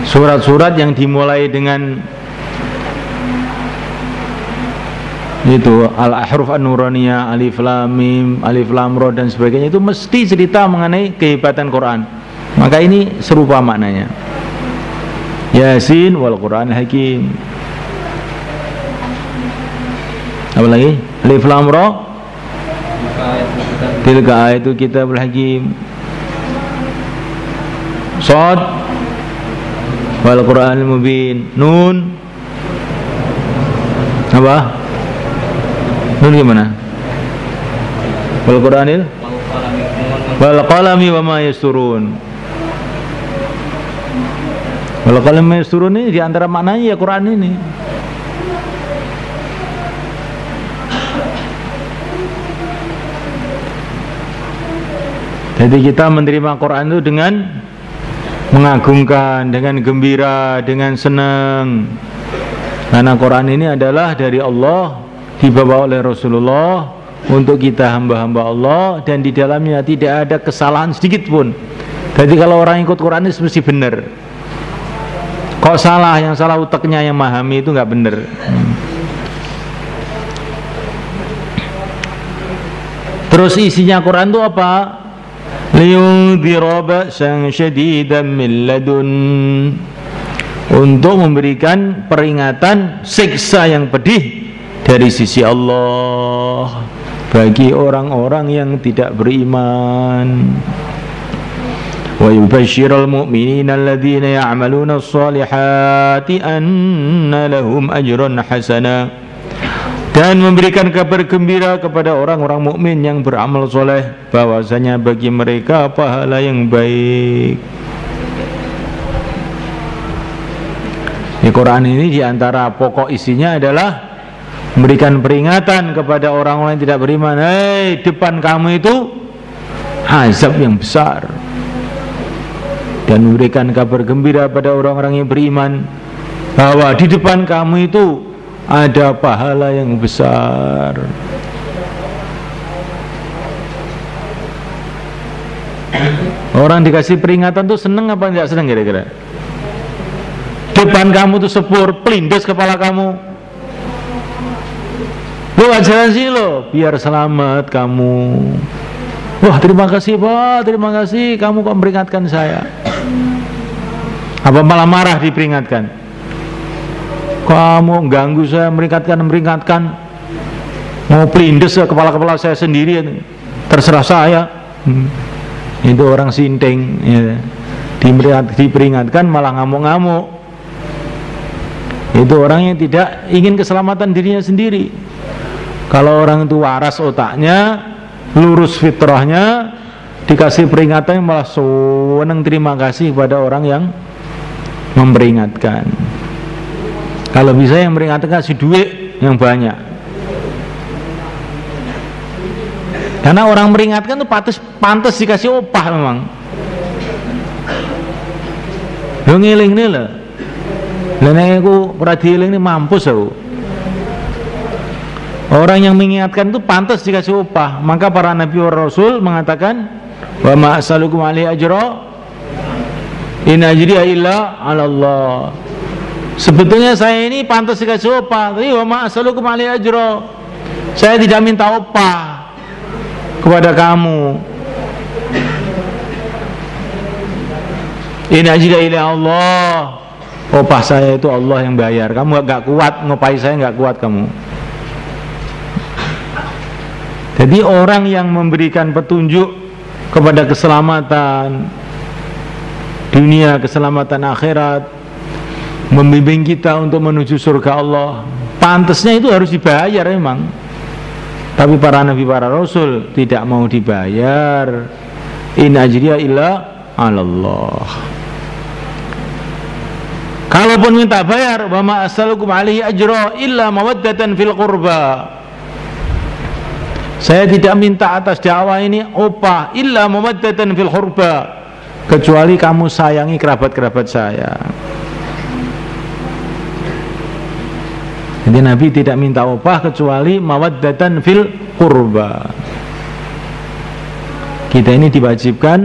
surat-surat yang dimulai dengan itu al-ahruf an-nuraniyah, alif lam mim, alif lam ra dan sebagainya, itu mesti cerita mengenai kehebatan Quran. Maka ini serupa maknanya. Yasin wal Quran hakim. Apa lagi? Alif lam ra tilka ayatul kitabul hakim. Shad wal Qur'anil mubin. Nun apa? Nun gimana? Wal Qur'anil wal qalami wa ma yasturun. Wal qalami wa ma yasturun ini di antara maknanya ya Quran ini. Jadi kita menerima Quran itu dengan mengagungkan, dengan gembira, dengan senang. Karena Quran ini adalah dari Allah, dibawa oleh Rasulullah untuk kita hamba-hamba Allah, dan di dalamnya tidak ada kesalahan sedikit pun. Jadi kalau orang ikut Quran ini mesti benar. Kok salah, yang salah uteknya, yang memahami itu nggak benar. Terus isinya Quran itu apa? Liyundhira ba'san syadidan min ladun, untuk memberikan peringatan siksa yang pedih dari sisi Allah bagi orang-orang yang tidak beriman. Wa yubashshirul mu'minina alladzina ya'maluna as-solihati anna lahum ajran hasana, dan memberikan kabar gembira kepada orang-orang mukmin yang beramal soleh bahwasanya bagi mereka pahala yang baik. Di Quran ini diantara pokok isinya adalah memberikan peringatan kepada orang-orang yang tidak beriman. Hei, depan kamu itu azab yang besar, dan memberikan kabar gembira pada orang-orang yang beriman bahwa di depan kamu itu ada pahala yang besar. Orang dikasih peringatan tuh seneng apa enggak seneng kira-kira? Depan kamu tuh sepur, pelindes kepala kamu. Lu jalan sini lo, biar selamat kamu. Wah, terima kasih Pak, terima kasih, kamu kok memperingatkan saya. Apa malah marah diperingatkan? Kamu ganggu saya, memperingatkan, mau pelindes kepala-kepala saya sendiri, terserah saya. Itu orang sinting, ya. Diperingatkan malah ngamuk-ngamuk. Itu orang yang tidak ingin keselamatan dirinya sendiri. Kalau orang itu waras otaknya, lurus fitrahnya, dikasih peringatan malah senang terima kasih kepada orang yang memperingatkan. Kalau bisa yang memperingatkan kasih duit yang banyak. Karena orang memperingatkan itu pantas dikasih upah memang. Lo ngiling nih lah. Lainnya aku perhatian ini mampus aku. Orang yang mengingatkan itu pantas dikasih upah. Maka para nabi wa rasul mengatakan, wa ma as'alukum alaihi ajra in ajriya illa 'ala Allah. Sebetulnya saya ini pantas dikasih upah, tapi wa ma as'alukum alaihi ajra, saya tidak minta upah kepada kamu. In ajriya illa Allah. Upah saya itu Allah yang bayar. Kamu gak kuat ngupahi saya, gak kuat kamu. Jadi orang yang memberikan petunjuk kepada keselamatan dunia, keselamatan akhirat, membimbing kita untuk menuju surga Allah, pantasnya itu harus dibayar memang. Tapi para nabi, para rasul tidak mau dibayar. In ajriya illa 'ala Allah. Kalaupun minta bayar, wa ma as'alukum alaihi ajra illa mawaddatan fil qurba, saya tidak minta atas dakwah ini upah illa mawaddatan fil qurba, kecuali kamu sayangi kerabat-kerabat saya. Jadi Nabi tidak minta upah kecuali mawaddatan fil qurba. Kita ini diwajibkan,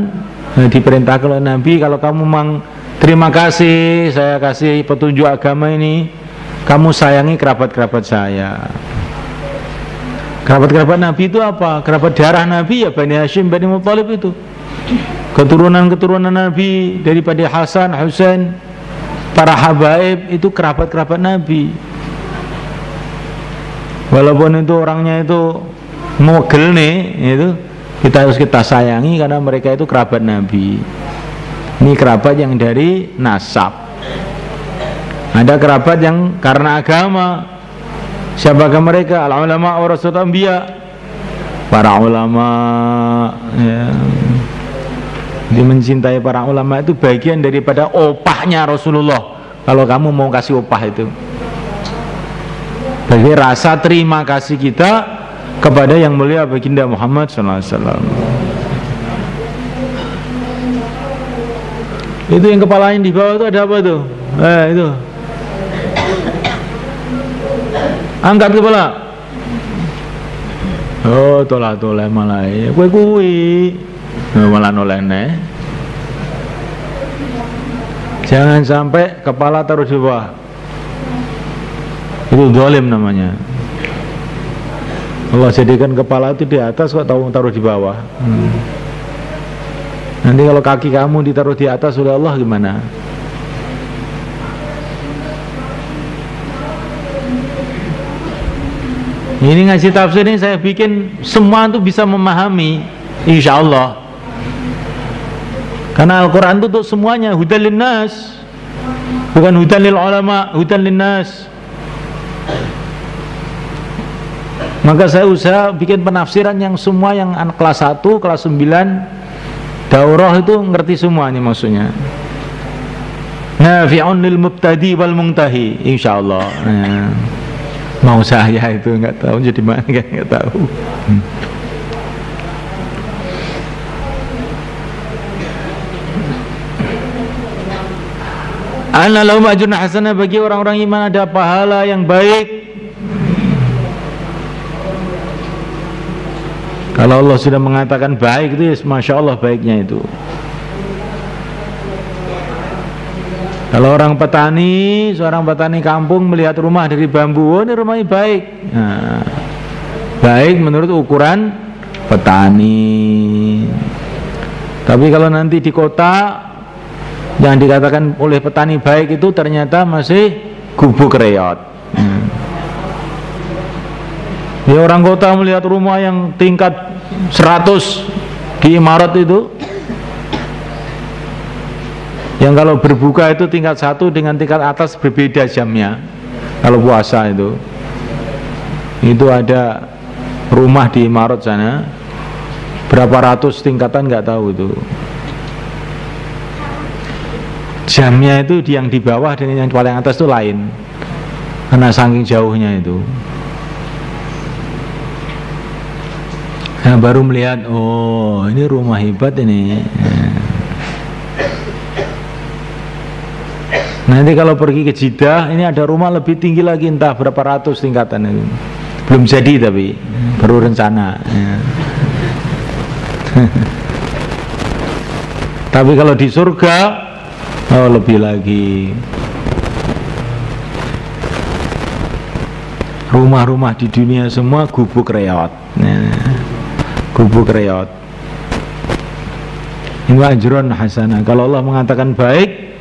diperintahkan oleh Nabi, kalau kamu memang terima kasih saya kasih petunjuk agama ini, kamu sayangi kerabat-kerabat saya. Kerabat-kerabat Nabi itu apa? Kerabat darah Nabi ya Bani Hashim, Bani Muthalib itu. Keturunan-keturunan Nabi daripada Hasan, Husain, para habaib itu kerabat-kerabat Nabi. Walaupun itu orangnya itu mogel nih, itu kita harus kita sayangi karena mereka itu kerabat Nabi. Ini kerabat yang dari nasab. Ada kerabat yang karena agama. Siapakah mereka? Al-ulama warasatul anbiya. Para ulama ya. Dia mencintai para ulama itu bagian daripada opahnya Rasulullah. Kalau kamu mau kasih opah itu, bagi rasa terima kasih kita kepada yang mulia baginda Muhammad SAW. Itu yang kepalanya di bawah itu ada apa tuh? Itu angkat kepala. Oh, tolak-tolak malah kui malah nolene. Jangan sampai kepala taruh di bawah. Itu zalim namanya. Allah jadikan kepala itu di atas, kok taruh di bawah. Nanti kalau kaki kamu ditaruh di atas oleh Allah gimana? Ini ngaji tafsir ini saya bikin semua itu bisa memahami, insya Allah. Karena Al-Quran itu untuk semuanya, hudan linnas, bukan hudan lil ulama, hudan linnas. Maka saya usaha bikin penafsiran yang semua yang anak kelas 1, kelas 9 daurah itu ngerti semuanya maksudnya. Nafi'un lil mubtadi wal muntahi, insyaallah. Mau saya itu nggak tahu jadi mana, nggak tahu. Ana lahum ajrun hasanah, bagi orang-orang iman ada pahala yang baik. Kalau Allah sudah mengatakan baik itu ya masya Allah baiknya itu. Kalau orang petani, seorang petani kampung melihat rumah dari bambu, oh ini rumahnya baik. Nah, baik menurut ukuran petani. Tapi kalau nanti di kota yang dikatakan oleh petani baik itu ternyata masih gubuk reot. Ya orang kota melihat rumah yang tingkat 100 di imarat itu, yang kalau berbuka itu tingkat 1 dengan tingkat atas berbeda jamnya. Kalau puasa itu ada rumah di imarat sana berapa ratus tingkatan nggak tahu itu. Jamnya itu yang di bawah dengan yang paling atas itu lain, karena saking jauhnya itu. Nah, baru melihat, oh ini rumah hebat ini. Nanti kalau pergi ke Jeddah, ini ada rumah lebih tinggi lagi, entah berapa ratus tingkatan itu. Belum jadi tapi baru rencana. Tapi kalau di surga, oh lebih lagi. Rumah-rumah di dunia semua gubuk reot. Gubuk reot. Ini ajrun hasanah. Kalau Allah mengatakan baik,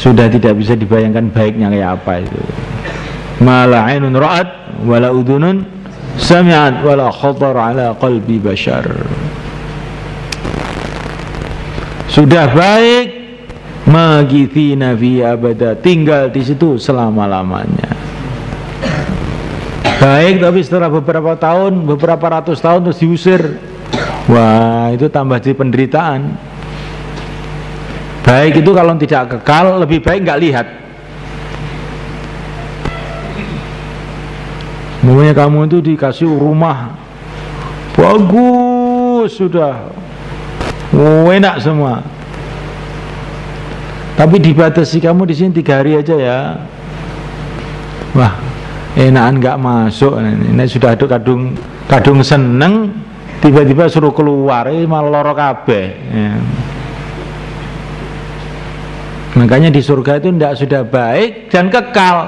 sudah tidak bisa dibayangkan baiknya kayak apa itu. Ma la ainun ra'at wa la udhunun sami'at wa la khatar ala qalbi bashar. Sudah baik, magithina fi abada, tinggal di situ selama-lamanya. Baik, tapi setelah beberapa tahun, beberapa ratus tahun terus diusir. Wah, itu tambah jadi penderitaan. Baik itu kalau tidak kekal, lebih baik nggak lihat. Namanya kamu itu dikasih rumah bagus sudah, enak semua. Tapi dibatasi kamu di sini 3 hari aja ya. Wah, enakan nggak masuk. Ini sudah ada kadung seneng, tiba-tiba suruh keluar, malah loro kabeh. Ya. Makanya di surga itu tidak sudah baik dan kekal,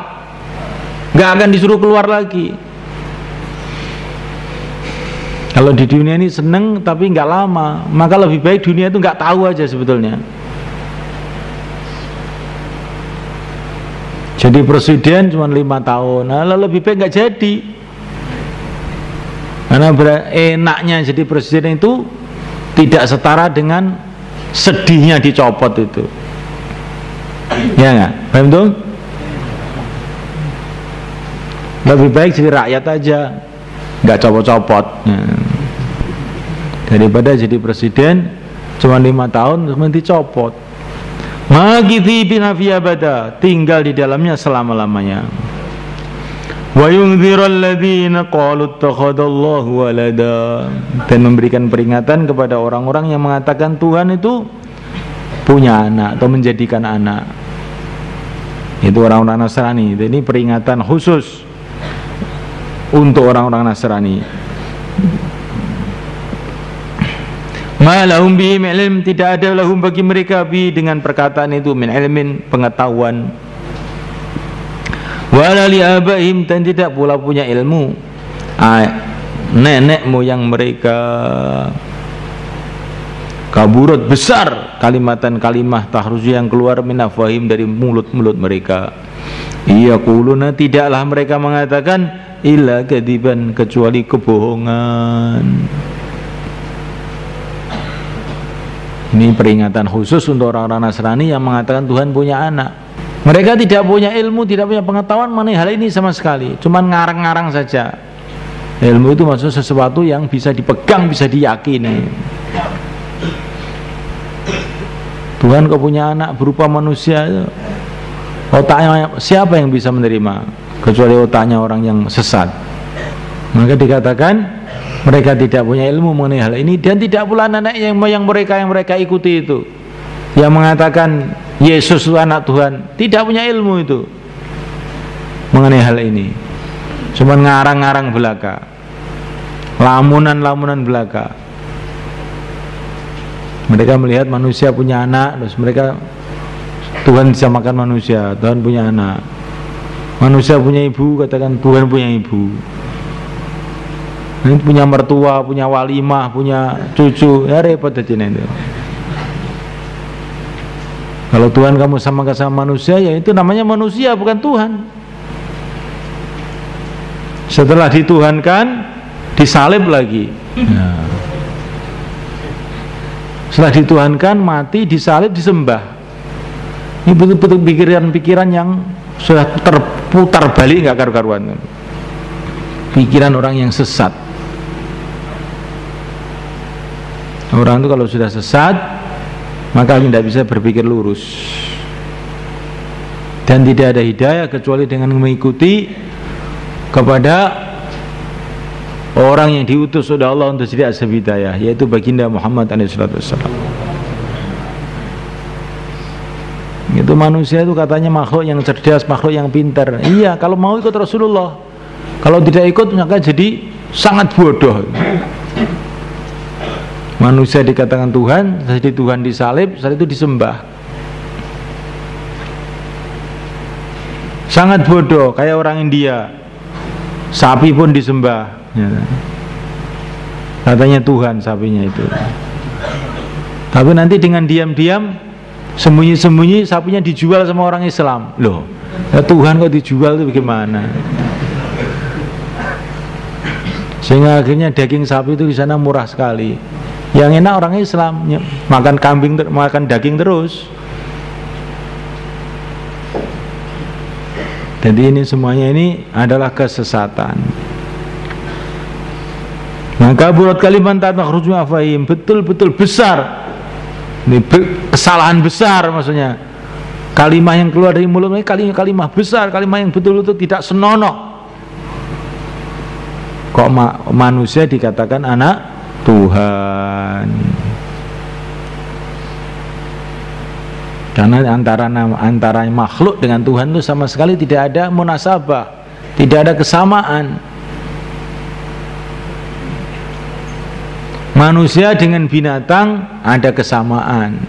nggak akan disuruh keluar lagi. Kalau di dunia ini seneng tapi nggak lama, maka lebih baik dunia itu nggak tahu aja sebetulnya. Jadi presiden cuma 5 tahun, nah, lebih baik nggak jadi. Karena enaknya jadi presiden itu tidak setara dengan sedihnya dicopot itu. Ya nggak? Paham tuh? Lebih baik jadi rakyat aja, nggak copot-copot. Daripada jadi presiden cuma 5 tahun terus dicopot. Magithi binafiya bada, tinggal di dalamnya selama-lamanya. Wa yundziral ladzina qalu ittakhadallahu walada, dan memberikan peringatan kepada orang-orang yang mengatakan Tuhan itu punya anak atau menjadikan anak. Itu orang-orang Nasrani. Ini peringatan khusus untuk orang-orang Nasrani. Ma lahum bihi ilm, tidak ada lahum bagi mereka bi dengan perkataan itu min ilmin, pengetahuan. Wala li abaihim, dan tidak pula punya ilmu nenek moyang mereka. Kaburat, besar kalimatan kalimah tahruju yang keluar min afwahim, dari mulut-mulut mereka. Yaquluna, tidaklah mereka mengatakan illa kadiban, kecuali kebohongan. Ini peringatan khusus untuk orang-orang Nasrani yang mengatakan Tuhan punya anak. Mereka tidak punya ilmu, tidak punya pengetahuan mengenai hal ini sama sekali, cuman ngarang-ngarang saja. Ilmu itu maksudnya sesuatu yang bisa dipegang, bisa diyakini. Tuhan kau punya anak berupa manusia, otaknya siapa yang bisa menerima kecuali otaknya orang yang sesat. Maka dikatakan mereka tidak punya ilmu mengenai hal ini, dan tidak pula nenek yang mereka ikuti itu yang mengatakan Yesus itu anak Tuhan, tidak punya ilmu itu mengenai hal ini, cuma ngarang-ngarang belaka, lamunan belaka. Mereka melihat manusia punya anak, terus mereka Tuhan disamakan manusia, Tuhan punya anak. Manusia punya ibu, katakan Tuhan punya ibu. Ini punya mertua, punya walimah, punya cucu, ya repot aja itu. Kalau Tuhan kamu samakan sama manusia, ya itu namanya manusia, bukan Tuhan. Setelah dituhankan, disalib lagi. Nah. Setelah dituhankan, mati, disalib, disembah. Ini betul-betul pikiran-pikiran yang sudah terputar balik, nggak karu-karuan. Pikiran orang yang sesat. Orang itu kalau sudah sesat, maka tidak bisa berpikir lurus, dan tidak ada hidayah kecuali dengan mengikuti kepada orang yang diutus oleh Allah untuk jadi asbab hidayah, yaitu baginda Muhammad SAW. Itu manusia itu katanya makhluk yang cerdas, makhluk yang pintar. Iya, kalau mau ikut Rasulullah. Kalau tidak ikut, maka jadi sangat bodoh. Manusia dikatakan Tuhan, jadi Tuhan disalib, saat itu disembah. Sangat bodoh, kayak orang India. Sapi pun disembah. Ya. Katanya Tuhan sapinya itu. Tapi nanti dengan diam-diam, sembunyi-sembunyi sapinya dijual sama orang Islam. Loh, ya Tuhan kok dijual itu bagaimana? Sehingga akhirnya daging sapi itu di sana murah sekali. Yang enak orang Islam, makan kambing, makan daging terus. Jadi ini semuanya ini adalah kesesatan. Maka buat kalimat takhruju afahim, betul-betul besar. Ini kesalahan besar maksudnya. Kalimat yang keluar dari mulut ini kalimat besar, kalimat yang betul-betul tidak senonoh. Kok manusia dikatakan anak Tuhan? Karena antara makhluk dengan Tuhan itu sama sekali tidak ada munasabah, tidak ada kesamaan. Manusia dengan binatang ada kesamaan,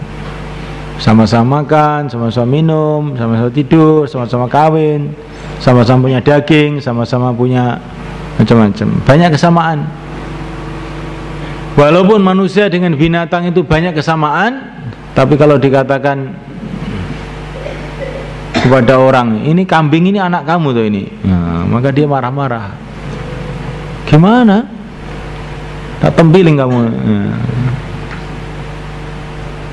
sama-sama makan, sama-sama minum, sama-sama tidur, sama-sama kawin, sama-sama punya daging, sama-sama punya macam-macam. Banyak kesamaan. Walaupun manusia dengan binatang itu banyak kesamaan, tapi kalau dikatakan kepada orang, ini kambing ini anak kamu tuh ini, nah, maka dia marah-marah. Gimana? Tak tempiling kamu. Nah.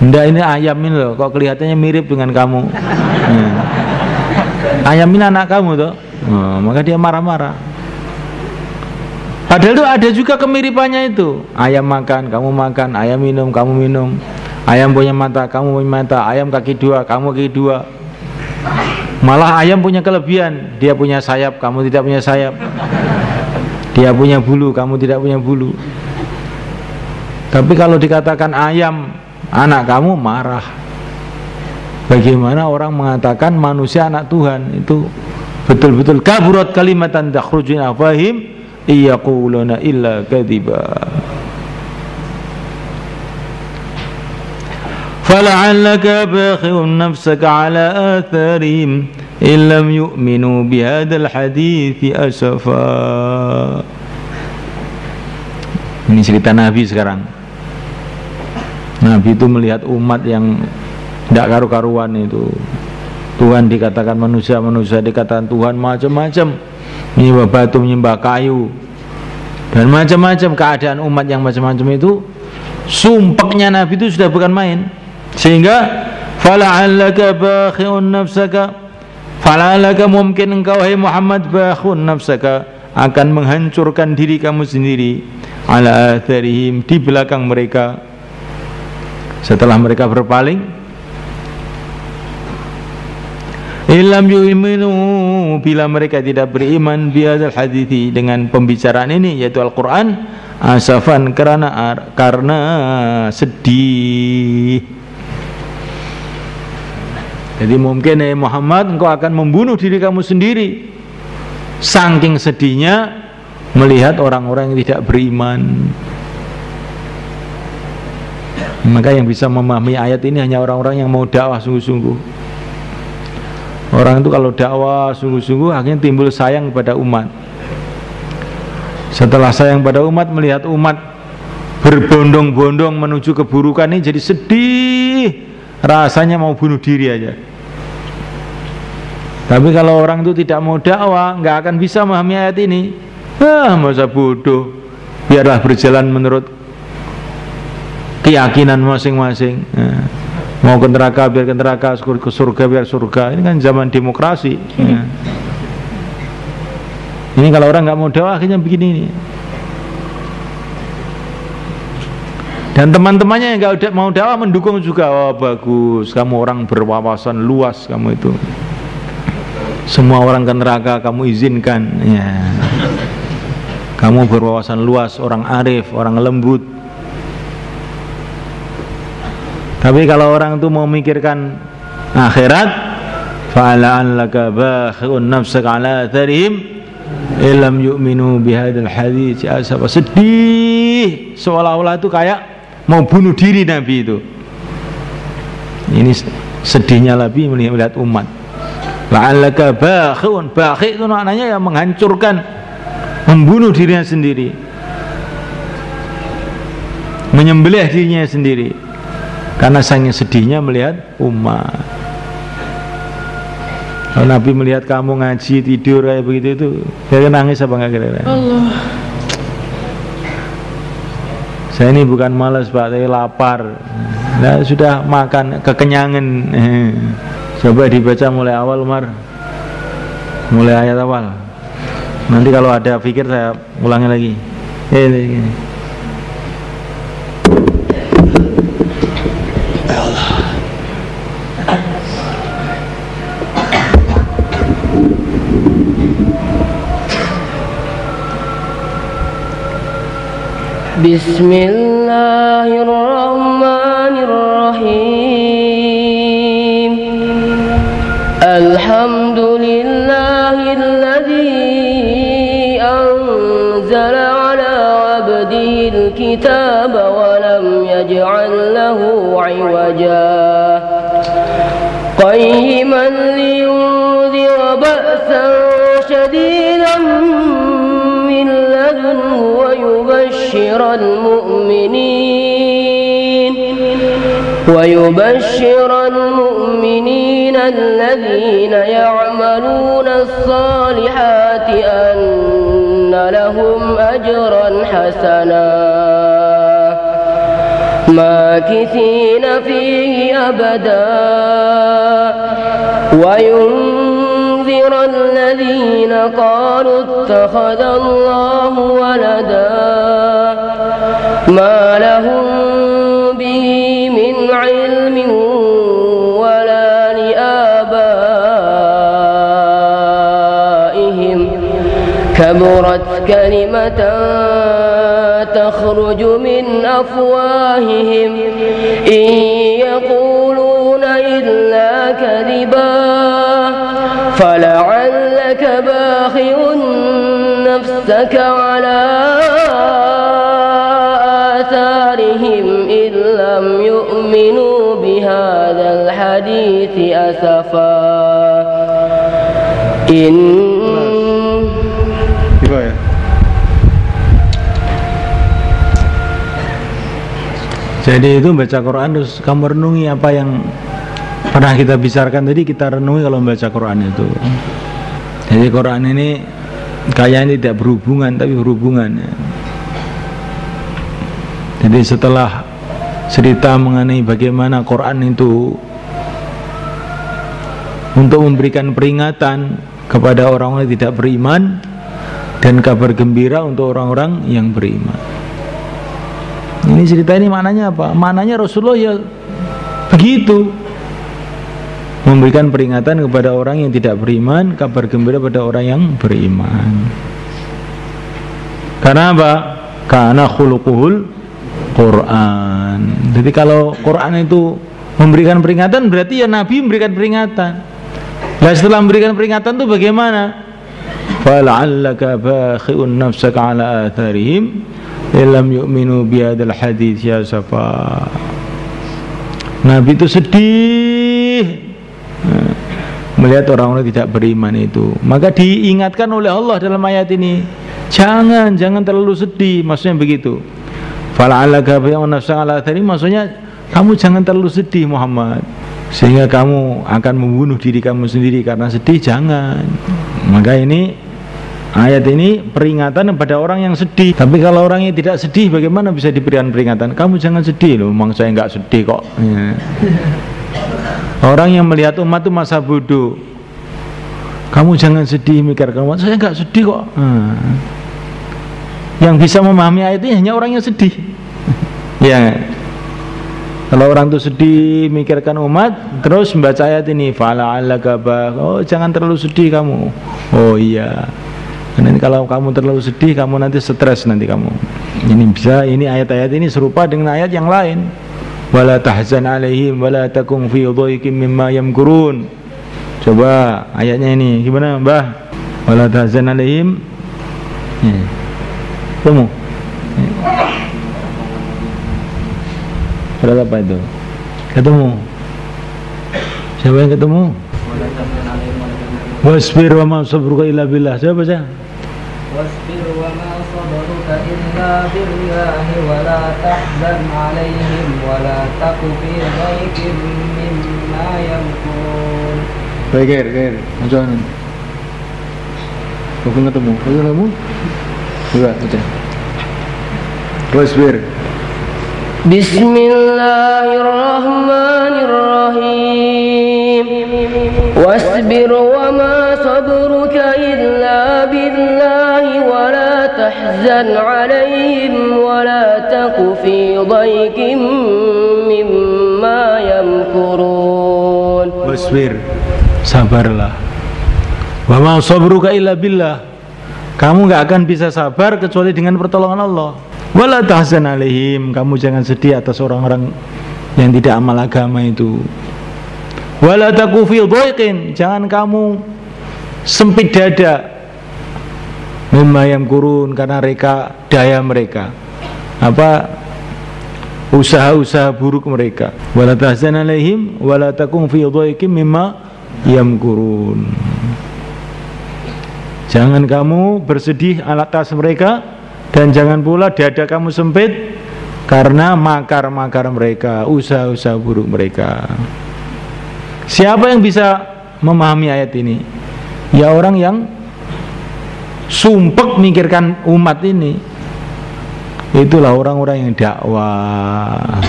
Nggak, ini ayam ini loh, kok kelihatannya mirip dengan kamu. Nah. Ayam ini anak kamu tuh, nah, maka dia marah-marah. Padahal itu ada juga kemiripannya itu. Ayam makan, kamu makan. Ayam minum, kamu minum. Ayam punya mata, kamu punya mata. Ayam kaki dua, kamu kaki dua. Malah ayam punya kelebihan. Dia punya sayap, kamu tidak punya sayap. Dia punya bulu, kamu tidak punya bulu. Tapi kalau dikatakan ayam anak kamu, marah. Bagaimana orang mengatakan manusia anak Tuhan? Itu betul-betul kaburat kalimatan takhruju min afwahihim iyaquluna illa kadziba. Fala'allaka bakhi'un nafsaka 'ala atharihim in lam yu'minu bihadzal hadithi asafa. Ini cerita Nabi sekarang. Nabi itu melihat umat yang tidak karu-karuan itu. Tuhan dikatakan manusia, manusia dikatakan Tuhan, macam-macam. Menyembah batu, menyembah kayu, dan macam-macam keadaan umat yang macam-macam itu. Sumpeknya Nabi itu sudah bukan main. Sehingga fala'allaka bakhi'un nafsaka, fala'allaka mungkin engkau hai Muhammad bakhi'un nafsaka, akan menghancurkan diri kamu sendiri, ala atharihim, di belakang mereka, setelah mereka berpaling. Illam yu'minu, bila mereka tidak beriman bihadzal hadithi, dengan pembicaraan ini yaitu Al-Quran, asafan, karena sedih. Jadi mungkin Muhammad, engkau akan membunuh diri kamu sendiri, saking sedihnya melihat orang-orang yang tidak beriman. Maka yang bisa memahami ayat ini hanya orang-orang yang mau dakwah sungguh-sungguh. Orang itu kalau dakwah sungguh-sungguh akhirnya timbul sayang pada umat. Setelah sayang pada umat, melihat umat berbondong-bondong menuju keburukan ini jadi sedih, rasanya mau bunuh diri aja. Tapi kalau orang itu tidak mau dakwah, nggak akan bisa memahami ayat ini. Masa bodoh, biarlah berjalan menurut keyakinan masing-masing. Mau ke neraka biar ke neraka, ke surga biar surga. Ini kan zaman demokrasi. Ini kalau orang nggak mau dakwah akhirnya begini ini. Dan teman-temannya yang nggak mau dakwah mendukung juga. Oh bagus, kamu orang berwawasan luas, kamu itu. Semua orang ke neraka kamu izinkan, ya. Kamu berwawasan luas, orang arif, orang lembut. Tapi kalau orang itu mau memikirkan akhirat, fala'allaka bakhi'un nafsaka 'ala atharihim illam yu'minu bihadzal hadits asafa. Sedih, seolah-olah itu kayak mau bunuh diri Nabi itu. Ini sedihnya Nabi melihat umat. La'allaka bakhi'un, bakhi' itu maknanya yang menghancurkan, membunuh dirinya sendiri, menyembelih dirinya sendiri, karena saking sedihnya melihat umat. Kalau Nabi melihat kamu ngaji tidur kayak begitu itu, kira-kira nangis apa enggak kira-kira? Allah. Saya ini bukan malas Pak, saya lapar. Nah, sudah makan kekenyangan. Coba dibaca mulai awal Umar, mulai ayat awal. Nanti kalau ada fikir saya ulangi lagi. Ini. Bismillahirrahmanirrahim. Alhamdulillahilladzi anzala ala 'abdihil kitaba wa lam yaj'al lahu 'iwaja قيما لينذر بأسا شديدا من لدنه ويبشر المؤمنين الذين يعملون الصالحات أن لهم أجرا حسنا ماكثين فيه أبدا وينذر الذين قالوا اتخذ الله ولدا ما لهم به من علم ولا لآبائهم كبرت كلمة تخرج من أفواههم إن يقولون إلا كذبا فلعلك باخع نفسك على آثارهم إن لم يؤمنوا بهذا الحديث أسفا Jadi itu baca Quran terus kamu renungi apa yang pernah kita bicarakan tadi, kita renungi kalau membaca Quran itu. Jadi Quran ini kayaknya tidak berhubungan tapi berhubungan. Jadi setelah cerita mengenai bagaimana Quran itu untuk memberikan peringatan kepada orang-orang yang tidak beriman dan kabar gembira untuk orang-orang yang beriman. Ini cerita ini maknanya apa? Maknanya Rasulullah ya begitu, memberikan peringatan kepada orang yang tidak beriman, kabar gembira pada orang yang beriman. Karena apa? Karena khuluquhul Quran. Jadi kalau Quran itu memberikan peringatan, berarti ya Nabi memberikan peringatan. Nah setelah memberikan peringatan itu bagaimana? Fala'allaka bakhi'un nafsaka ala atharihim illam yu'minu bihadzal hadits ya safa. Nabi itu sedih melihat orang-orang tidak beriman itu. Maka diingatkan oleh Allah dalam ayat ini, jangan terlalu sedih, maksudnya begitu. Fala'allaka bakhi'un nafsaka ala atharihim, maksudnya kamu jangan terlalu sedih Muhammad, sehingga kamu akan membunuh diri kamu sendiri karena sedih, jangan. Maka ini ayat ini peringatan kepada orang yang sedih. Tapi kalau orang yang tidak sedih, bagaimana bisa diberikan peringatan? Kamu jangan sedih loh, memang saya nggak sedih kok ya. Orang yang melihat umat itu masa bodoh, kamu jangan sedih mikirkan umat, saya nggak sedih kok. Yang bisa memahami ayat ini hanya orang yang sedih ya. Kalau orang itu sedih mikirkan umat, terus membaca ayat ini, fala'allaka oh jangan terlalu sedih kamu. Oh iya, karena kalau kamu terlalu sedih, kamu nanti stres nanti kamu. Ini ayat-ayat ini serupa dengan ayat yang lain. Wala tahzan alaihim wala takum fi dhaiqim mimma yamkurun. Coba ayatnya ini gimana, Mbah? Wala tahzan alaihim. Temu. Surat apa itu? Ketemu. Siapa yang ketemu? Wasbir wa ma sabruka illa billah. Siapa baca? Wasbir wa ma sabruka illa billahi wa la tahzan alaihim wa la taku fi dhaiqin mimma yamkurun. Baik, macam mana? Bukan ketemu. Coba baca. Wasbir. Bismillahirrahmanirrahim. Wasbir wa ma sabruka illa billahi wa la tahzan alaihim wa la taku fi dhaiqin mimma yamkurun. Wasbir, sabarlah. Wa ma sabruka illa billah. Kamu gak akan bisa sabar kecuali dengan pertolongan Allah. Wala tahzan alaihim, kamu jangan sedih atas orang-orang yang tidak amal agama itu. Wala taku fi dhaiqin, jangan kamu sempit dada mimma yamkurun, karena daya mereka. Apa? usaha-usaha buruk mereka. Wala tahzan alaihim wala takum fi dhaiqim mimma yamkurun. Jangan kamu bersedih atas mereka, dan jangan pula dada kamu sempit karena makar-makar mereka, usaha-usaha buruk mereka. Siapa yang bisa memahami ayat ini? Ya orang yang sumpek mikirkan umat ini. Itulah orang-orang yang dakwah.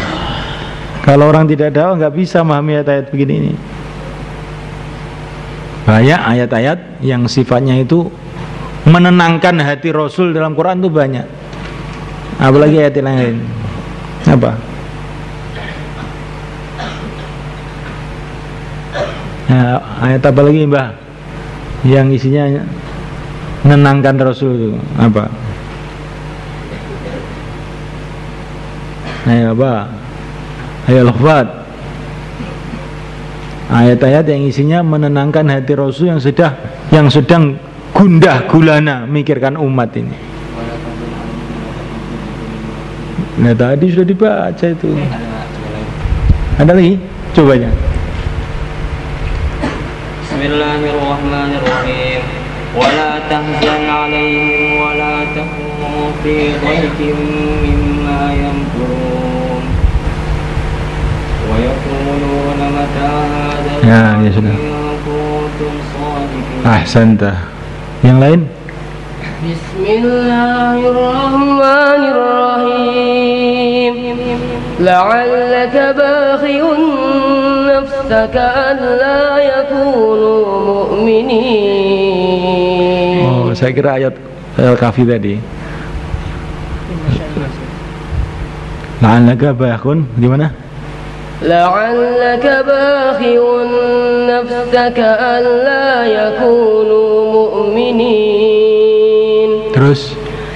Kalau orang tidak dakwah nggak bisa memahami ayat-ayat begini ini. Banyak ayat-ayat yang sifatnya itu menenangkan hati Rasul dalam Quran itu banyak. Apalagi ayat yang lain. Apa? Nah, ayat apa lagi Mbah? Yang isinya menenangkan Rasul itu apa? Ayo apa? Ayo lafaz. Ayat-ayat yang isinya menenangkan hati Rasul yang sedang gundah gulana mikirkan umat ini. Nah tadi sudah dibaca itu. Ada lagi? Cobanya. Bismillahirrahmanirrahim. Wala tahzan 'alaihim wala takun fi dhaiqin mimma yamkurun. Wa yaquluna mata hadzal Ya sudah. kuntum shadiqin. Ahsanta. Yang lain? Bismillahirrahmanirrahim. La'allaka bakhi'un nafsaka an la yakunu mu'minin. Oh, saya kira ayat Al-Kahfi tadi. La'allaka bakhun di mana? La'allaka bakhi'un nafsaka an la yakunu mu'minin. Terus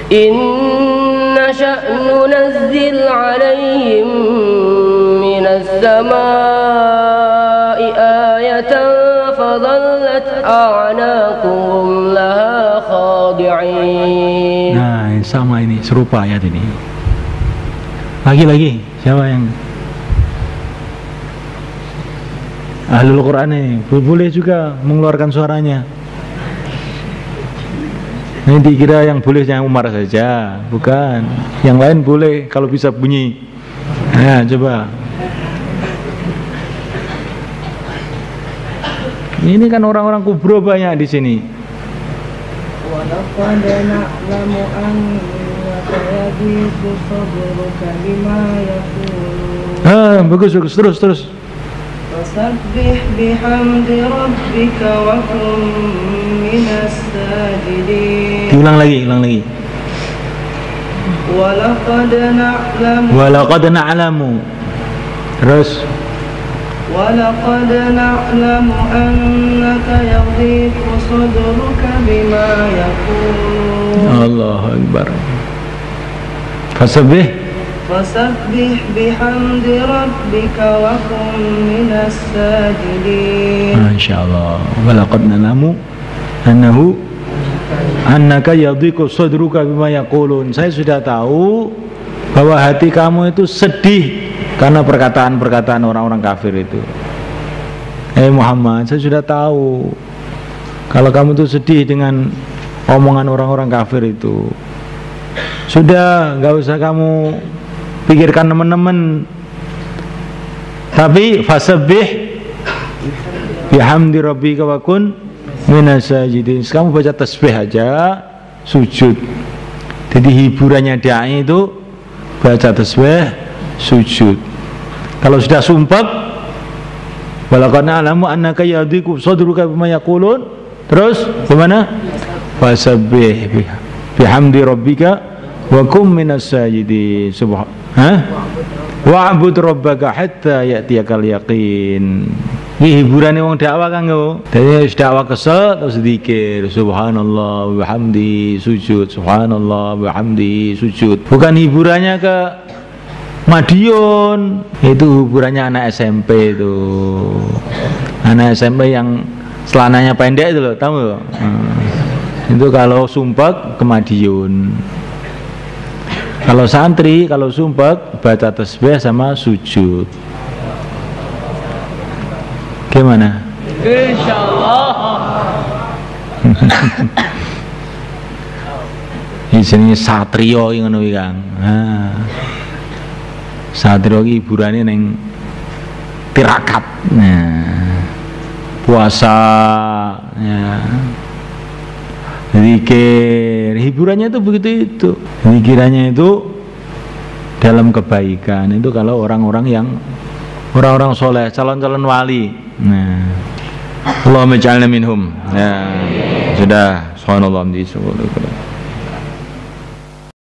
Inna sya'nu nazzil 'alaihim minas samaa'i ayatan fadhallat a'naquhum laha khadi'in. nah sama ini, serupa ayat ini. Lagi siapa yang Ahlul Quran ini boleh juga mengeluarkan suaranya. Ini dikira yang boleh yang Umar saja, bukan. Yang lain boleh kalau bisa bunyi. Nah, coba. Ini kan orang-orang kubro banyak di sini. Walaqad na'lamu annaka yadhiqu sadruka bima yaqulun. Bagus, terus. Fasabbih bihamdi rabbika wa kun minas sajidin. Diulang lagi. Walaqad na'lamu. Terus. Walaqad na'lamu annaka yadhiqu sadruka bima yaqulun. Allahu Akbar. Fasabbih bihamdi rabbika wa kun minas sajidin. Masyaallah. Walaqad na'lamu annaka yadhiqu sadruka bima yaqulun. Saya sudah tahu bahwa hati kamu itu sedih karena perkataan-perkataan orang-orang kafir itu. Muhammad, saya sudah tahu kalau kamu itu sedih dengan omongan orang-orang kafir itu. Sudah, nggak usah kamu pikirkan teman-teman. Tapi fasabbih bihamdi rabbika wa kun minas sajidin. Kamu baca tasbih aja, sujud. Jadi hiburannya dai itu baca tasbih, sujud. Kalau sudah sumpah, walaqad na'lamu annaka yadhiqu sadruka bima yaqulun. Terus gimana? Fasabbih bihamdi rabbika wa kum minas sajidin. Wa'bud rabbaka hatta ya'tiyakal yaqin. Ini hiburannya wong dakwah kan kau. Jadi dakwah kesel terus zikir subhanallah wa bihamdi sujud, subhanallah wa bihamdi sujud. Bukan hiburannya ke Madiun. Itu hiburannya anak SMP itu. Anak SMP yang celananya pendek itu loh, tahu loh. Itu kalau sumpah ke Madiun. Kalau santri, kalau sumpek baca tasbih sama sujud. Gimana? Insyaallah. Ini jenenge satrio yang ngono iki, Kang. Satrio iki hiburane ning tirakat. Nah, puasa ya. Zikir, hiburannya itu begitu itu. Zikirannya itu dalam kebaikan. Itu kalau orang-orang soleh, calon-calon wali. Nah, Allahumma ij'alna minhum. Ya, sudah. Subhanallah.